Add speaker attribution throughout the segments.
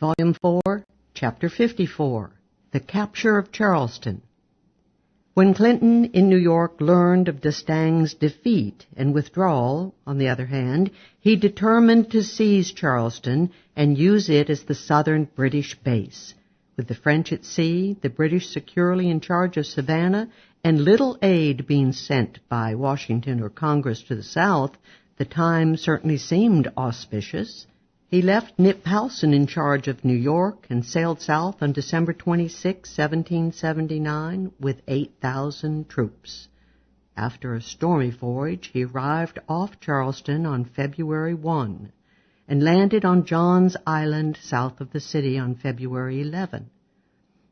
Speaker 1: Volume 4, Chapter 54, The Capture of Charleston. When Clinton in New York learned of D'Estaing's defeat and withdrawal, on the other hand, he determined to seize Charleston and use it as the southern British base. With the French at sea, the British securely in charge of Savannah, and little aid being sent by Washington or Congress to the South, the time certainly seemed auspicious. He left Nip Howson in charge of New York and sailed south on December 26, 1779, with 8,000 troops. After a stormy voyage, he arrived off Charleston on February 1 and landed on John's Island south of the city on February 11.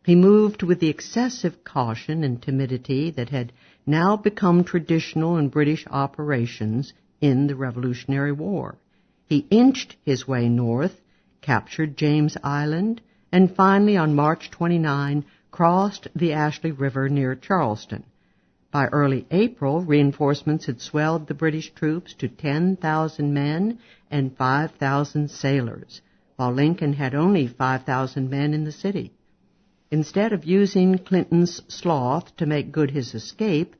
Speaker 1: He moved with the excessive caution and timidity that had now become traditional in British operations in the Revolutionary War. He inched his way north, captured James Island, and finally on March 29 crossed the Ashley River near Charleston. By early April, reinforcements had swelled the British troops to 10,000 men and 5,000 sailors, while Lincoln had only 5,000 men in the city. Instead of using Clinton's sloth to make good his escape,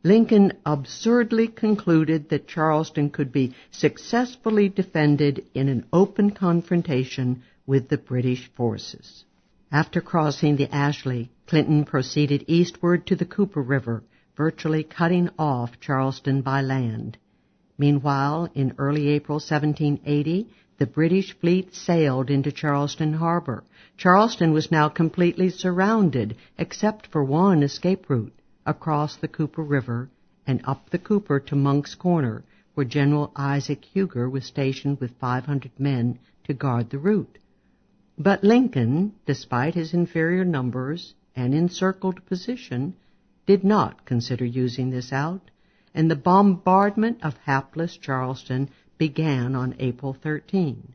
Speaker 1: Lincoln absurdly concluded that Charleston could be successfully defended in an open confrontation with the British forces. After crossing the Ashley, Clinton proceeded eastward to the Cooper River, virtually cutting off Charleston by land. Meanwhile, in early April 1780, the British fleet sailed into Charleston harbor. Charleston was now completely surrounded, except for one escape route, across the Cooper River and up the Cooper to Monk's Corner, where General Isaac Huger was stationed with 500 men to guard the route. But Lincoln, despite his inferior numbers and encircled position, did not consider using this out, and the bombardment of hapless Charleston began on April 13.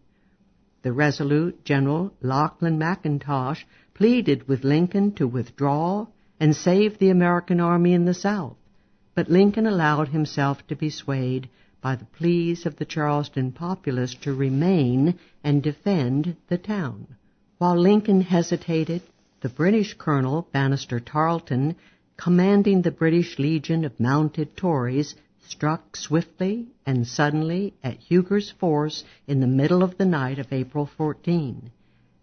Speaker 1: The resolute General Lachlan McIntosh pleaded with Lincoln to withdraw and save the American army in the South, but Lincoln allowed himself to be swayed by the pleas of the Charleston populace to remain and defend the town. While Lincoln hesitated, the British colonel, Banastre Tarleton, commanding the British Legion of Mounted Tories, struck swiftly and suddenly at Huger's force in the middle of the night of April 14.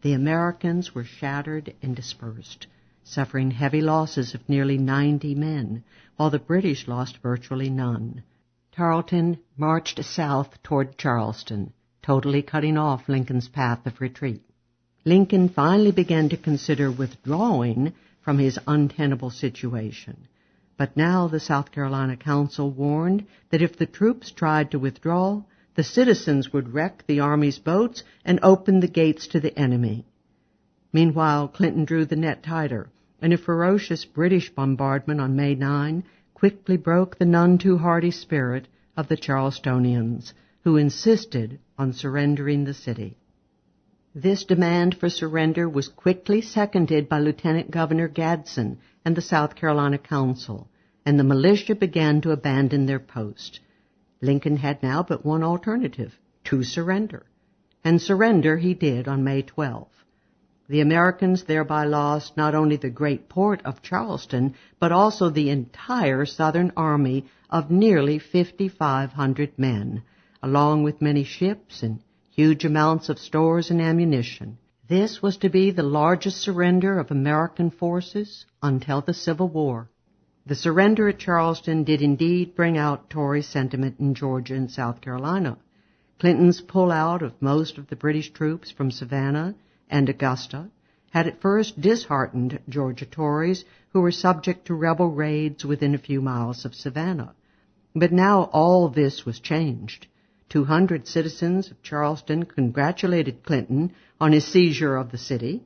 Speaker 1: The Americans were shattered and dispersed, suffering heavy losses of nearly 90 men, while the British lost virtually none. Tarleton marched south toward Charleston, totally cutting off Lincoln's path of retreat. Lincoln finally began to consider withdrawing from his untenable situation. But now the South Carolina Council warned that if the troops tried to withdraw, the citizens would wreck the Army's boats and open the gates to the enemy. Meanwhile, Clinton drew the net tighter, and a ferocious British bombardment on May 9 quickly broke the none-too-hardy spirit of the Charlestonians, who insisted on surrendering the city. This demand for surrender was quickly seconded by Lieutenant Governor Gadsden and the South Carolina Council, and the militia began to abandon their post. Lincoln had now but one alternative, to surrender, and surrender he did on May 12. The Americans thereby lost not only the great port of Charleston, but also the entire Southern Army of nearly 5,500 men, along with many ships and huge amounts of stores and ammunition. This was to be the largest surrender of American forces until the Civil War. The surrender at Charleston did indeed bring out Tory sentiment in Georgia and South Carolina. Clinton's pullout of most of the British troops from Savannah and Augusta had at first disheartened Georgia Tories who were subject to rebel raids within a few miles of Savannah. But now all this was changed. 200 citizens of Charleston congratulated Clinton on his seizure of the city.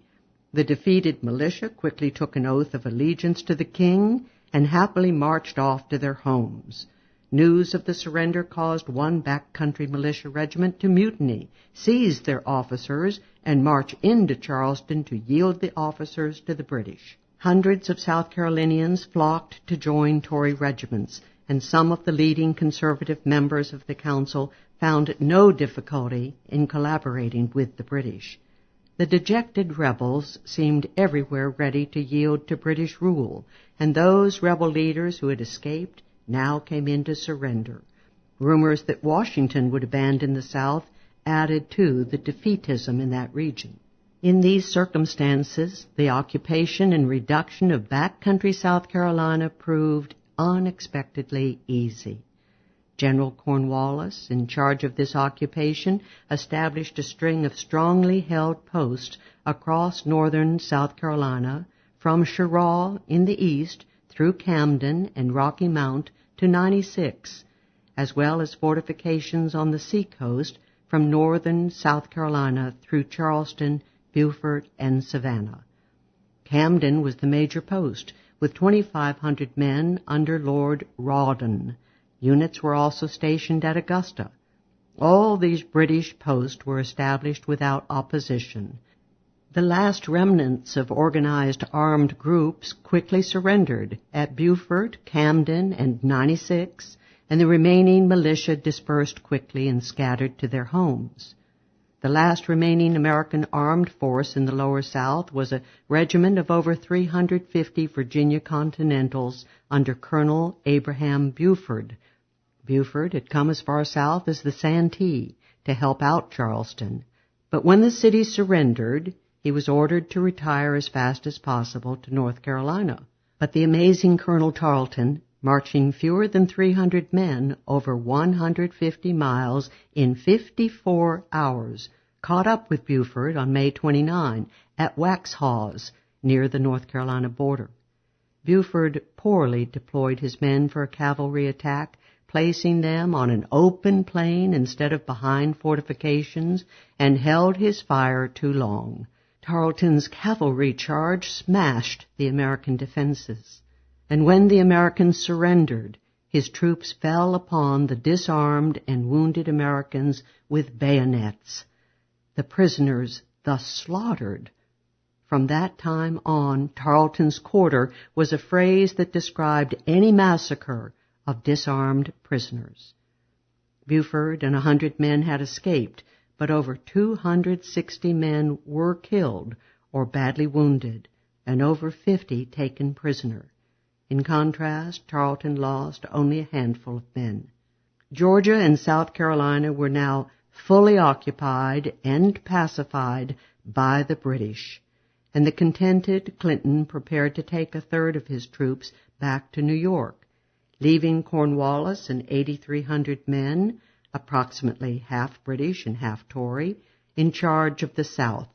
Speaker 1: The defeated militia quickly took an oath of allegiance to the king and happily marched off to their homes. News of the surrender caused one backcountry militia regiment to mutiny, seize their officers, and march into Charleston to yield the officers to the British. Hundreds of South Carolinians flocked to join Tory regiments, and some of the leading conservative members of the council found no difficulty in collaborating with the British. The dejected rebels seemed everywhere ready to yield to British rule, and those rebel leaders who had escaped now came in to surrender. Rumors that Washington would abandon the South added to the defeatism in that region. In these circumstances, the occupation and reduction of backcountry South Carolina proved unexpectedly easy. General Cornwallis, in charge of this occupation, established a string of strongly held posts across northern South Carolina, from Cheraw in the east through Camden and Rocky Mount to 96, as well as fortifications on the seacoast from northern South Carolina through Charleston, Beaufort, and Savannah. Camden was the major post, with 2,500 men under Lord Rawdon. Units were also stationed at Augusta. All these British posts were established without opposition. The last remnants of organized armed groups quickly surrendered at Beaufort, Camden, and 96, and the remaining militia dispersed quickly and scattered to their homes. The last remaining American armed force in the Lower South was a regiment of over 350 Virginia Continentals under Colonel Abraham Buford. Buford had come as far south as the Santee to help out Charleston, but when the city surrendered, he was ordered to retire as fast as possible to North Carolina. But the amazing Colonel Tarleton, marching fewer than 300 men over 150 miles in 54 hours, caught up with Buford on May 29 at Waxhaws, near the North Carolina border. Buford poorly deployed his men for a cavalry attack, placing them on an open plain instead of behind fortifications, and held his fire too long. Tarleton's cavalry charge smashed the American defenses, and when the Americans surrendered, his troops fell upon the disarmed and wounded Americans with bayonets. The prisoners thus slaughtered. From that time on, Tarleton's quarter was a phrase that described any massacre of disarmed prisoners. Buford and 100 men had escaped, but over 260 men were killed or badly wounded, and over 50 taken prisoner. In contrast, Tarleton lost only a handful of men. Georgia and South Carolina were now fully occupied and pacified by the British, and the contented Clinton prepared to take a third of his troops back to New York, leaving Cornwallis and 8,300 men, approximately half British and half Tory, in charge of the South.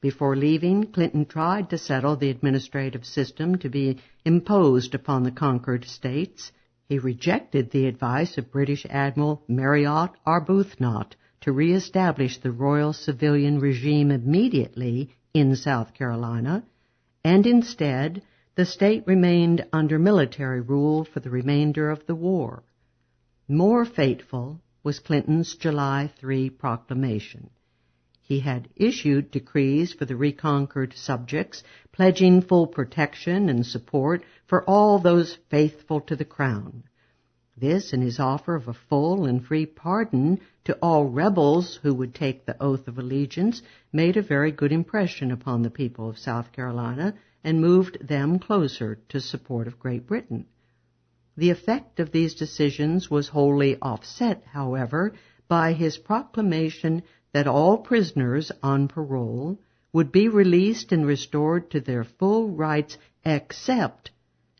Speaker 1: Before leaving, Clinton tried to settle the administrative system to be imposed upon the conquered states. He rejected the advice of British Admiral Marriott Arbuthnot to reestablish the royal civilian regime immediately in South Carolina, and instead the state remained under military rule for the remainder of the war. More fateful was Clinton's July 3 proclamation. He had issued decrees for the reconquered subjects, pledging full protection and support for all those faithful to the crown. This and his offer of a full and free pardon to all rebels who would take the oath of allegiance made a very good impression upon the people of South Carolina and moved them closer to support of Great Britain. The effect of these decisions was wholly offset, however, by his proclamation that all prisoners on parole would be released and restored to their full rights, except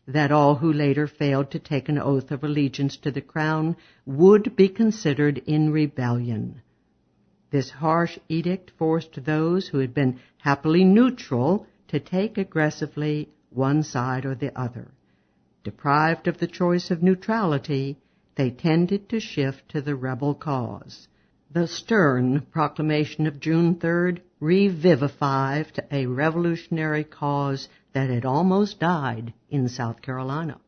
Speaker 1: that all who later failed to take an oath of allegiance to the crown would be considered in rebellion. This harsh edict forced those who had been happily neutral to take aggressively one side or the other. Deprived of the choice of neutrality, they tended to shift to the rebel cause. The stern proclamation of June 3rd revivifying a revolutionary cause that had almost died in South Carolina.